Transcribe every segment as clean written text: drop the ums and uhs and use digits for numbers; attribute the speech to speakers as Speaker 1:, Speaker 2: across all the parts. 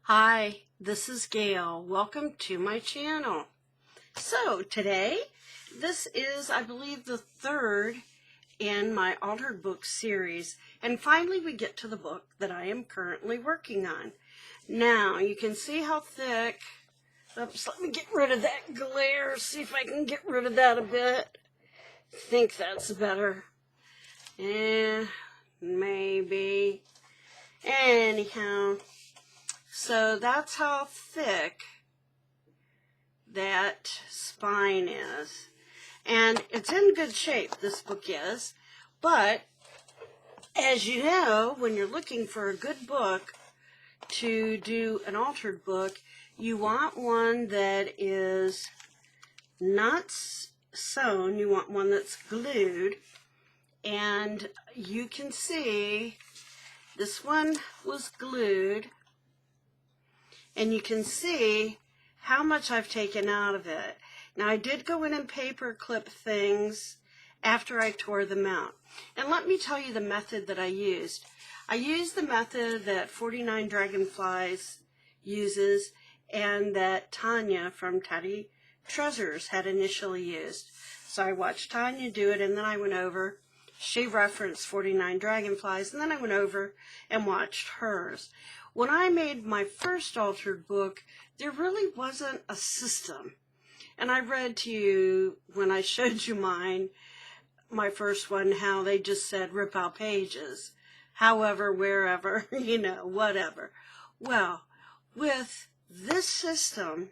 Speaker 1: Hi, this is Gail. Welcome to my channel. So today, this is, I believe, the third in my Altered Book series. And finally we get to the book that I am currently working on. Now, you can see how thick. Oops, let me get rid of that glare, see if I can get rid of that a bit. I think that's better. Maybe. Anyhow. So that's how thick that spine is. And it's in good shape, this book is. But, as you know, when you're looking for a good book to do an altered book, you want one that is not sewn. You want one that's glued. And you can see this one was glued. And you can see how much I've taken out of it. Now, I did go in and paper clip things after I tore them out. And let me tell you the method that I used. I used the method that 49 Dragonflies uses and that Tanya from Teddy Treasures had initially used. So I watched Tanya do it, and then I went over. She referenced 49 Dragonflies, and then I went over and watched hers. When I made my first altered book, there really wasn't a system. And I read to you, when I showed you mine, my first one, how they just said rip out pages. However, wherever, whatever. Well, with this system,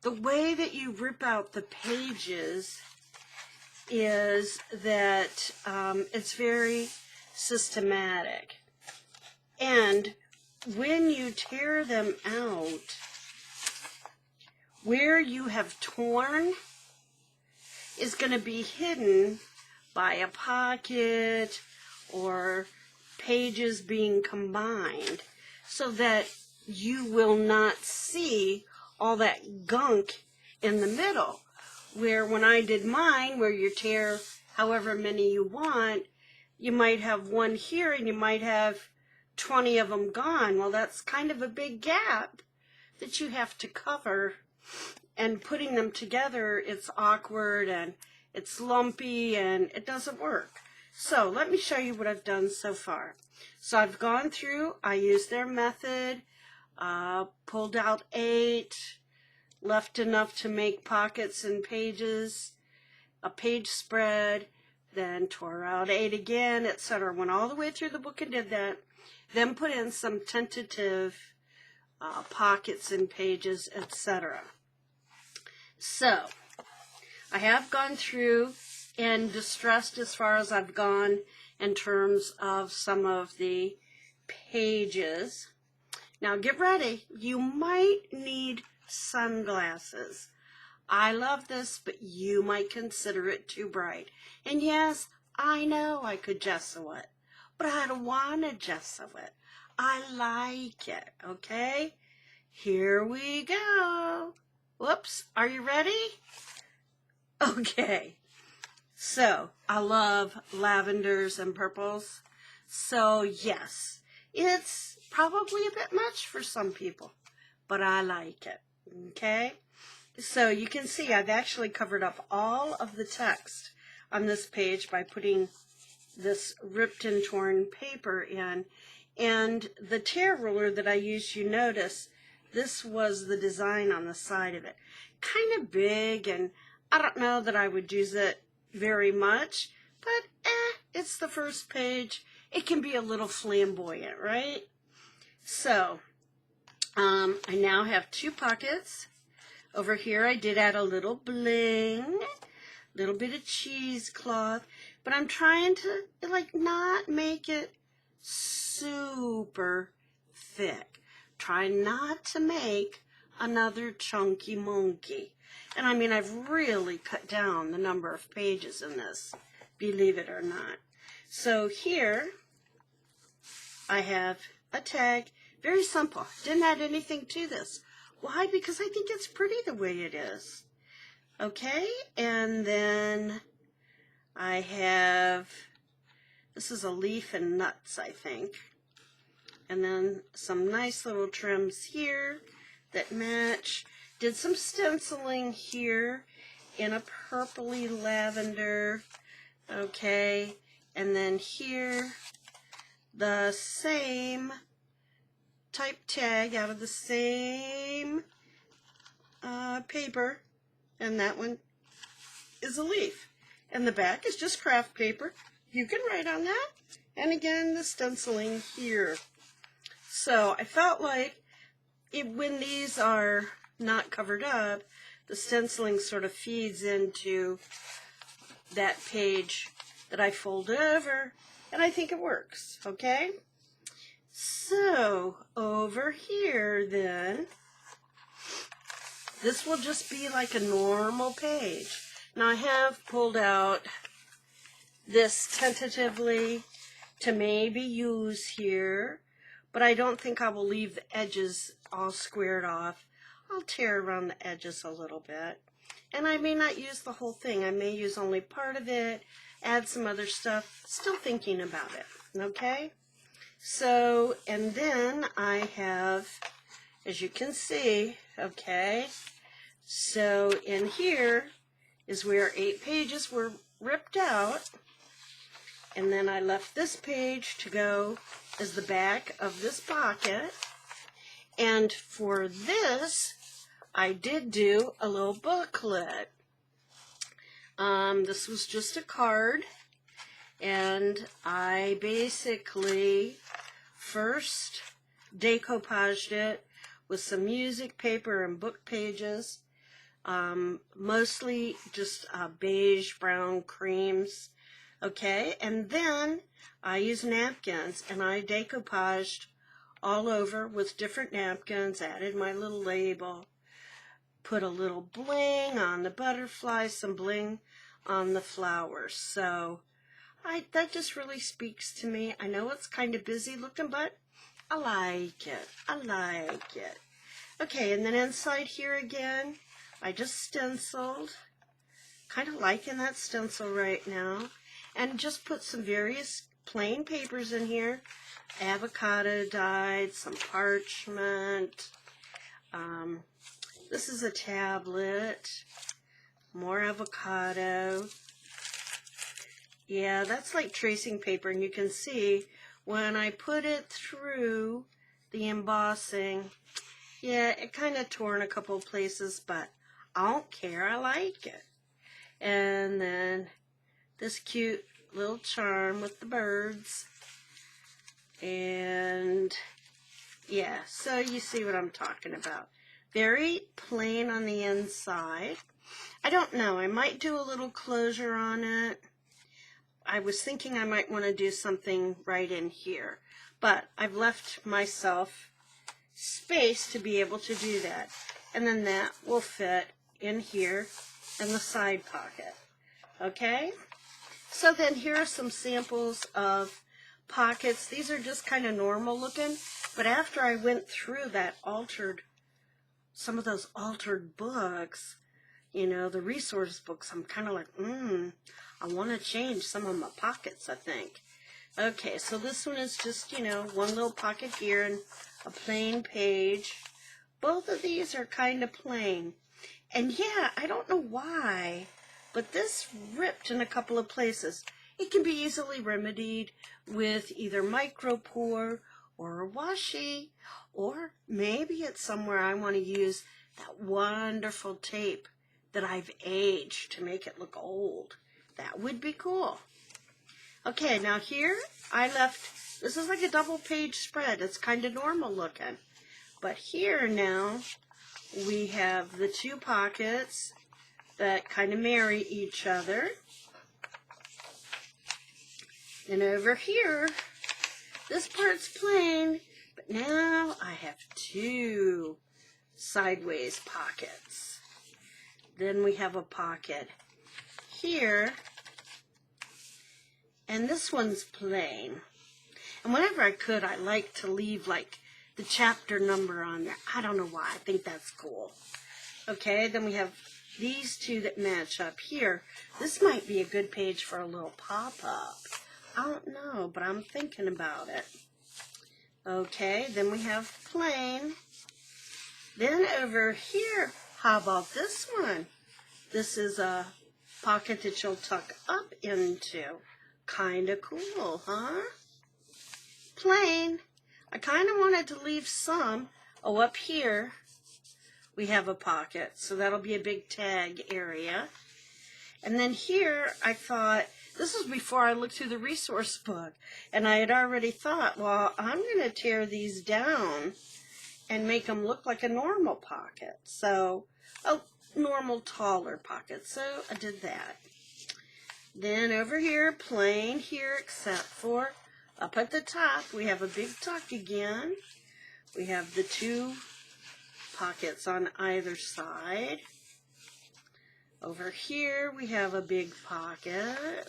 Speaker 1: the way that you rip out the pages is that it's very systematic. And when you tear them out, where you have torn is going to be hidden by a pocket or pages being combined so that you will not see all that gunk in the middle. Where when I did mine, where you tear however many you want, you might have one here and you might have 20 of them gone. Well, that's kind of a big gap that you have to cover, and putting them together, it's awkward and it's lumpy and it doesn't work. So let me show you what I've done so far. So I've gone through, I used their method, pulled out 8, left enough to make pockets and pages, a page spread, then tore out 8 again, etc. Went all the way through the book and did that. Then put in some tentative pockets and pages, etc. So, I have gone through and distressed as far as I've gone in terms of some of the pages. Now get ready. You might need sunglasses. I love this, but you might consider it too bright. And yes, I know I could gesso it, but I don't want to gesso it. I like it, okay? Here we go. Whoops, are you ready? Okay. So, I love lavenders and purples. So, yes, it's probably a bit much for some people, but I like it, okay? So, you can see I've actually covered up all of the text on this page by putting this ripped and torn paper in. And the tear ruler that I used, you notice, this was the design on the side of it. Kind of big, and I don't know that I would use it very much, but it's the first page. It can be a little flamboyant, right? So, I now have 2 pockets. Over here I did add a little bling, little bit of cheesecloth, but I'm trying to not make it super thick. Try not to make another chunky monkey. And I mean, I've really cut down the number of pages in this, believe it or not. So here I have a tag, very simple. Didn't add anything to this. Why? Because I think it's pretty the way it is. Okay, and then I have, this is a leaf and nuts, I think. And then some nice little trims here that match. Did some stenciling here in a purpley lavender. Okay. And then here, the same type tag out of the same paper. And that one is a leaf. And the back is just craft paper. You can write on that. And again, the stenciling here. So I felt like when these are not covered up, the stenciling sort of feeds into that page that I fold over, and I think it works, okay? So over here then, this will just be like a normal page. Now I have pulled out this tentatively to maybe use here, but I don't think I will leave the edges all squared off. I'll tear around the edges a little bit. And I may not use the whole thing. I may use only part of it, add some other stuff. Still thinking about it, okay? So, and then I have, as you can see, okay, so in here is where 8 pages were ripped out. And then I left this page to go as the back of this pocket. And for this, I did do a little booklet. This was just a card. And I basically first decoupaged it with some music paper and book pages. Mostly just beige, brown creams. Okay, and then I used napkins, and I decoupaged all over with different napkins, added my little label, put a little bling on the butterfly, some bling on the flowers. So that just really speaks to me. I know it's kind of busy looking, but I like it. I like it. Okay, and then inside here again, I just stenciled. Kind of liking that stencil right now. And just put some various plain papers in here. Avocado dyed, some parchment. This is a tablet. More avocado. Yeah, that's like tracing paper. And you can see when I put it through the embossing, yeah, it kind of tore in a couple of places, but I don't care. I like it. And then this cute little charm with the birds. And yeah, so you see what I'm talking about. Very plain on the inside. I don't know, I might do a little closure on it. I was thinking I might want to do something right in here, but I've left myself space to be able to do that. And then that will fit in here in the side pocket. Okay? So then here are some samples of pockets. These are just kind of normal looking, but after I went through that some of those altered books, you know, the resource books, I'm kind of like, I want to change some of my pockets, I think. Okay, so this one is just, you know, one little pocket here and a plain page. Both of these are kind of plain. And yeah, I don't know why, but this ripped in a couple of places. It can be easily remedied with either micro pour or a washi, or maybe it's somewhere I want to use that wonderful tape that I've aged to make it look old. That would be cool. Okay, now here I left, this is like a double page spread. It's kind of normal looking. But here now we have the 2 pockets that kind of marry each other. And over here, this part's plain, but now I have 2 sideways pockets. Then we have a pocket here, and this one's plain. And whenever I could, I like to leave like the chapter number on there. I don't know why, I think that's cool. Okay, then we have these 2 that match up here. This might be a good page for a little pop-up. I don't know, but I'm thinking about it. Okay, then we have plain. Then over here, how about this one? This is a pocket that you'll tuck up into. Kinda cool, huh? Plain. I kind of wanted to leave some. Oh, up here we have a pocket, so that'll be a big tag area. And then here I thought, this was before I looked through the resource book, and I had already thought, well, I'm going to tear these down and make them look like a normal pocket. So, a normal taller pocket. So I did that. Then over here, plain here, except for up at the top, we have a big tuck again. We have the two pockets on either side. Over here, we have a big pocket.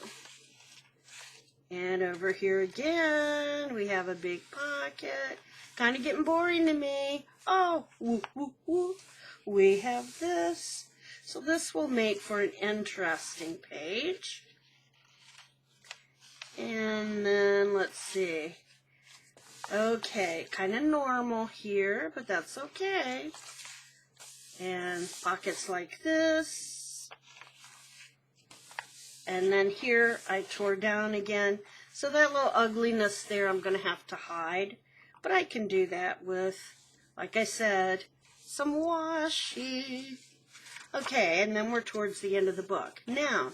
Speaker 1: And over here again, we have a big pocket. Kind of getting boring to me. Oh, woo, woo, woo. We have this. So this will make for an interesting page. And then, let's see. Okay, kind of normal here, but that's okay. And pockets like this. And then here I tore down again. So that little ugliness there I'm going to have to hide. But I can do that with, like I said, some washi. Okay, and then we're towards the end of the book. Now,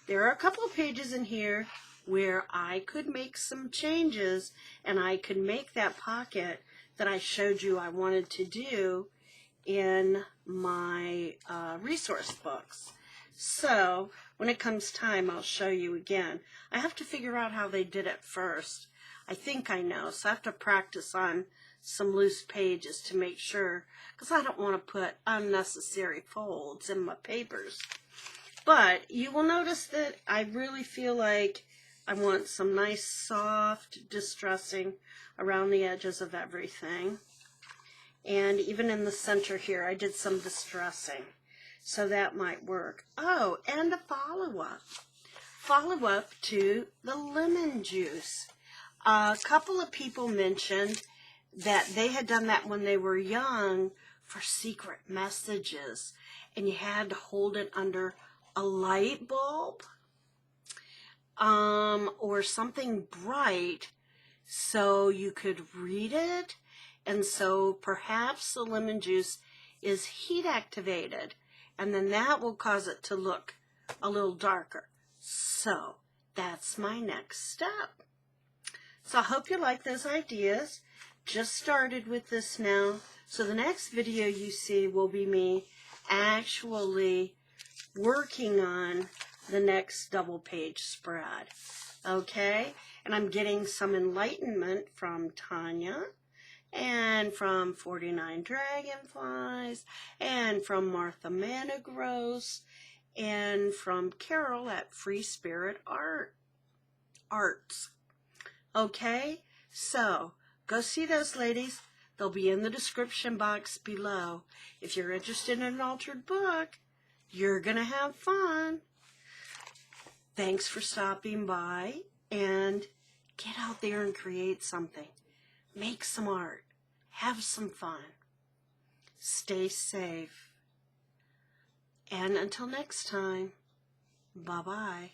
Speaker 1: there are a couple of pages in here where I could make some changes and I could make that pocket that I showed you I wanted to do in my resource books. So when it comes time, I'll show you again. I have to figure out how they did it first. I think I know, so I have to practice on some loose pages to make sure, because I don't want to put unnecessary folds in my papers. But you will notice that I really feel like I want some nice soft distressing around the edges of everything. And even in the center here, I did some distressing. So that might work. Oh, and a follow-up. Follow-up to the lemon juice. A couple of people mentioned that they had done that when they were young for secret messages. And you had to hold it under a light bulb. Or something bright so you could read it. And so perhaps the lemon juice is heat activated, and then that will cause it to look a little darker. So that's my next step. So I hope you like those ideas. Just started with this now. So the next video you see will be me actually working on the next double page spread. Okay? And I'm getting some enlightenment from Tanya, and from 49 Dragonflies, and from Martha Manigros, and from Carol at Free Spirit Arts. Okay? So, go see those ladies. They'll be in the description box below. If you're interested in an altered book, you're going to have fun. Thanks for stopping by, and get out there and create something. Make some art. Have some fun. Stay safe. And until next time, bye-bye.